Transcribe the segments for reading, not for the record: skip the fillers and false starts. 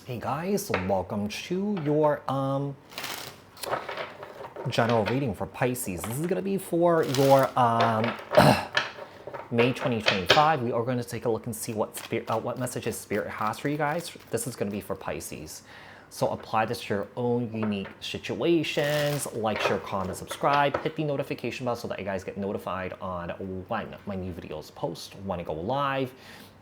Hey guys, welcome to your general reading for Pisces. This is gonna be for your May 2025. We are going to take a look and see what messages Spirit has for you guys. This is going to be for Pisces. So apply this to your own unique situations. Like, share, comment, subscribe. Hit the notification bell so that you guys get notified on when my new videos post, when I go live.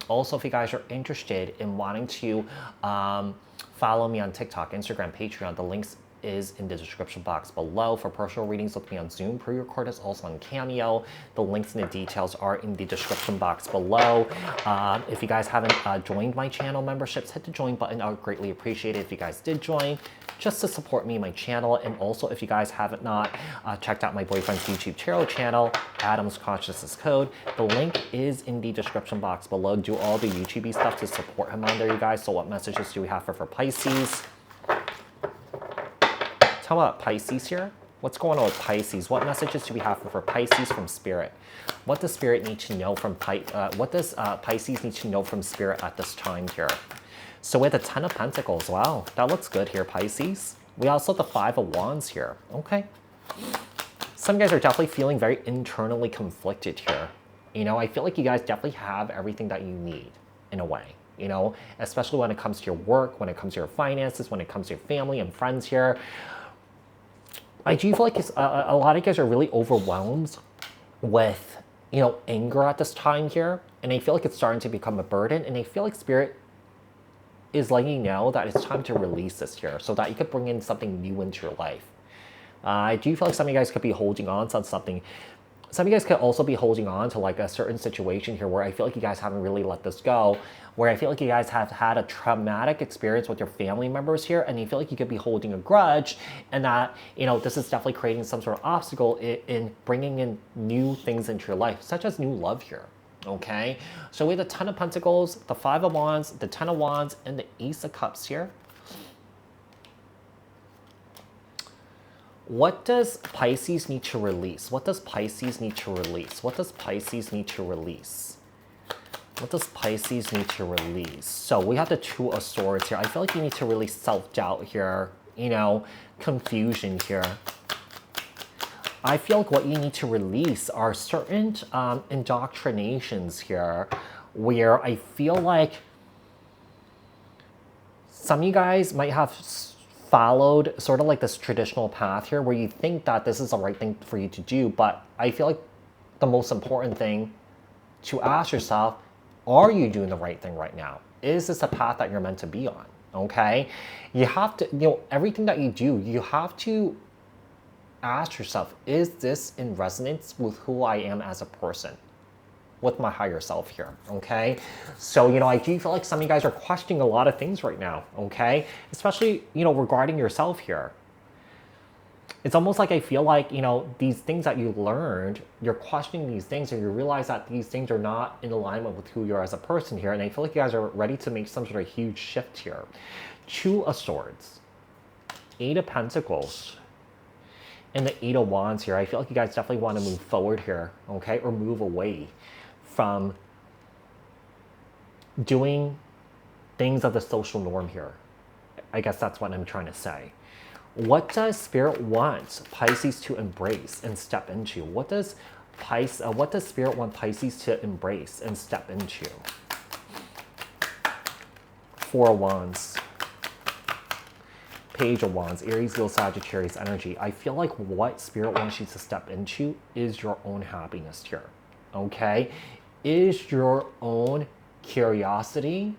Also, if you guys are interested in wanting to follow me on TikTok, Instagram, Patreon, the links is in the description box below. For personal readings with me on Zoom, pre-record is also on Cameo. The links and the details are in the description box below. If you guys haven't joined my channel memberships, hit the join button. I would greatly appreciate it if you guys did join, just to support me and my channel. And also, if you guys haven't checked out my boyfriend's YouTube tarot channel, Adam's Consciousness Code, the link is in the description box below. Do all the YouTube stuff to support him on there, you guys. So what messages do we have for Pisces? Tell me about Pisces here. What's going on with Pisces? What messages do we have for Pisces from Spirit? What does Spirit need to know from Pisces need to know from Spirit at this time here? So we have the Ten of Pentacles. Wow, that looks good here, Pisces. We also have the Five of Wands here. Okay. Some of you guys are definitely feeling very internally conflicted here. You know, I feel like you guys definitely have everything that you need in a way. You know, especially when it comes to your work, when it comes to your finances, when it comes to your family and friends here. I do feel like a lot of you guys are really overwhelmed with, you know, anger at this time here. And I feel like it's starting to become a burden. And I feel like Spirit is letting you know that it's time to release this here so that you could bring in something new into your life. I do feel like some of you guys could be holding on to something. Some of you guys could also be holding on to like a certain situation here where I feel like you guys haven't really let this go, where I feel like you guys have had a traumatic experience with your family members here, and you feel like you could be holding a grudge, and that, you know, this is definitely creating some sort of obstacle in bringing in new things into your life, such as new love here. Okay, so we have the Ten of Pentacles, the Five of Wands, the Ten of Wands, and the Ace of Cups here. What does Pisces need to release? What does Pisces need to release? What does Pisces need to release? What does Pisces need to release? So we have the Two of Swords here. I feel like you need to release self-doubt here, you know, confusion here. I feel like what you need to release are certain indoctrinations here where I feel like some of you guys might have followed sort of like this traditional path here where you think that this is the right thing for you to do, but I feel like the most important thing to ask yourself, are you doing the right thing right now? Is this a path that you're meant to be on? Okay, you have to, you know, everything that you do, you have to ask yourself, is this in resonance with who I am as a person, with my higher self here? Okay, so, you know, I do feel like some of you guys are questioning a lot of things right now. Okay, especially, you know, regarding yourself here. It's almost like I feel like, you know, these things that you learned, you're questioning these things and you realize that these things are not in alignment with who you are as a person here. And I feel like you guys are ready to make some sort of huge shift here. Two of Swords, Eight of Pentacles, and the Eight of Wands here. I feel like you guys definitely want to move forward here, okay, or move away from doing things of the social norm here. I guess that's what I'm trying to say. What does Spirit want Pisces to embrace and step into? What does Spirit want Pisces to embrace and step into? Four of Wands, Page of Wands, Aries, Leo, Sagittarius energy. I feel like what Spirit wants you to step into is your own happiness here. Okay, is your own curiosity,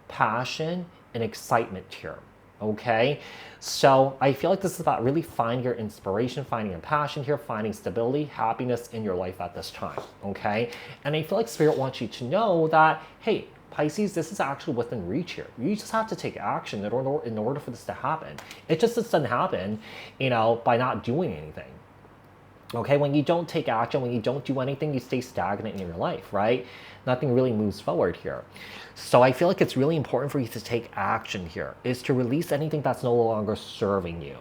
passion, and excitement here. Okay, so I feel like this is about really finding your inspiration, finding your passion here, finding stability, happiness in your life at this time. Okay, and I feel like Spirit wants you to know that, hey, Pisces, this is actually within reach here. You just have to take action in order for this to happen. It just doesn't happen, you know, by not doing anything. Okay, when you don't take action, when you don't do anything, you stay stagnant in your life, right? Nothing really moves forward here. So I feel like it's really important for you to take action here, is to release anything that's no longer serving you.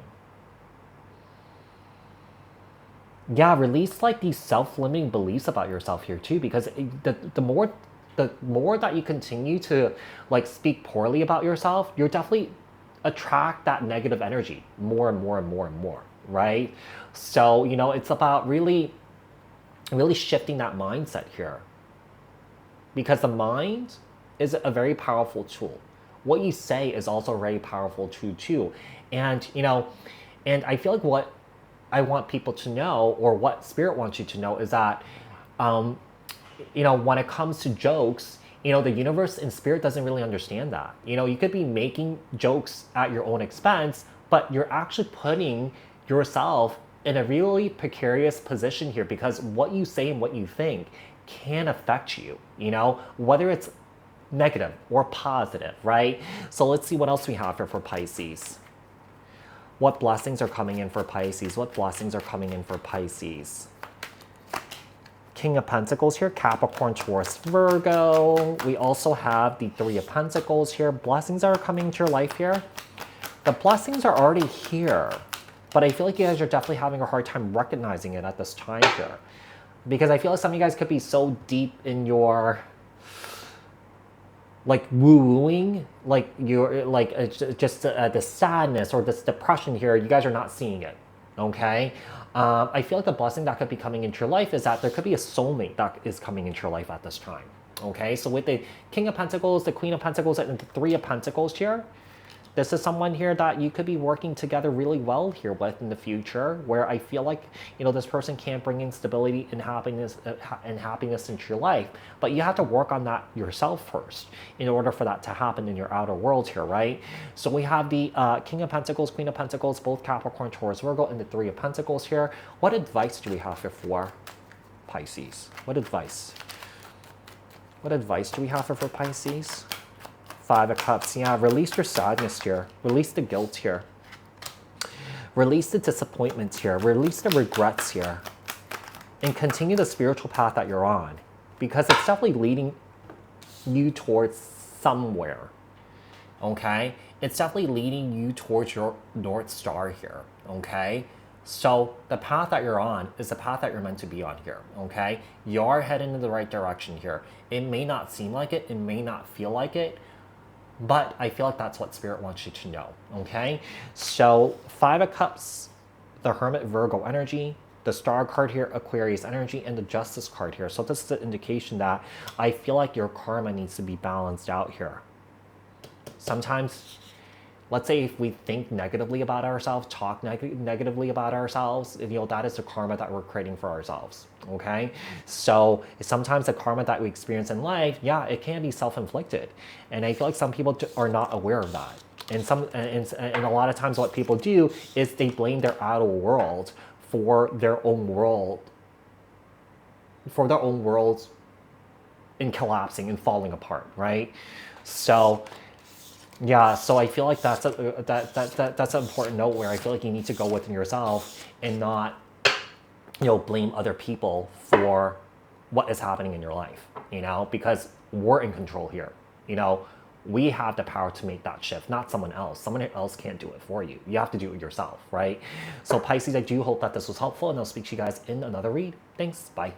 Yeah, release like these self-limiting beliefs about yourself here too, because the more the more that you continue to like speak poorly about yourself, you're definitely attract that negative energy more and more and more and more, right? So, you know, it's about really shifting that mindset here, because the mind is a very powerful tool. What you say is also a very powerful tool too. And, you know, and I feel like what I want people to know, or what Spirit wants you to know, is that, you know, when it comes to jokes, you know, the universe and Spirit doesn't really understand that. You know, you could be making jokes at your own expense, but you're actually putting yourself in a really precarious position here, because what you say and what you think can affect you, you know, whether it's negative or positive, right? So let's see what else we have here for Pisces. What blessings are coming in for Pisces? What blessings are coming in for Pisces? King of Pentacles here, Capricorn, Taurus, Virgo. We also have the Three of Pentacles here. Blessings are coming into your life here. The blessings are already here, but I feel like you guys are definitely having a hard time recognizing it at this time here. Because I feel like some of you guys could be so deep in your like woo-wooing, like you're like just the sadness or this depression here, you guys are not seeing it, okay? I feel like the blessing that could be coming into your life is that there could be a soulmate that is coming into your life at this time, okay? So with the King of Pentacles, the Queen of Pentacles, and the Three of Pentacles here, this is someone here that you could be working together really well here with in the future, where I feel like, you know, this person can bring in stability and happiness into your life, but you have to work on that yourself first in order for that to happen in your outer world here, right? So we have the King of Pentacles, Queen of Pentacles, both Capricorn, Taurus, Virgo, and the Three of Pentacles here. What advice do we have here for Pisces? What advice? What advice do we have here for Pisces? Five of Cups, yeah, release your sadness here. Release the guilt here. Release the disappointments here. Release the regrets here. And continue the spiritual path that you're on, because it's definitely leading you towards somewhere, okay? It's definitely leading you towards your North Star here, okay? So the path that you're on is the path that you're meant to be on here, okay? You're heading in the right direction here. It may not seem like it, it may not feel like it, but I feel like that's what Spirit wants you to know, okay? So Five of Cups, the Hermit, Virgo energy, the Star card here, Aquarius energy, and the Justice card here. So this is an indication that I feel like your karma needs to be balanced out here. Sometimes, let's say if we think negatively about ourselves, talk negatively about ourselves, you know, that is the karma that we're creating for ourselves, okay? So sometimes the karma that we experience in life, yeah, it can be self-inflicted. And I feel like some people are not aware of that. And a lot of times what people do is they blame their outer world for their own world, in collapsing and falling apart, right? So yeah, so I feel like that's an important note, where I feel like you need to go within yourself and not, you know, blame other people for what is happening in your life, you know, because we're in control here, you know. We have the power to make that shift, not someone else. Someone else can't do it for you. You have to do it yourself, right? So Pisces, I do hope that this was helpful, and I'll speak to you guys in another read. Thanks, bye.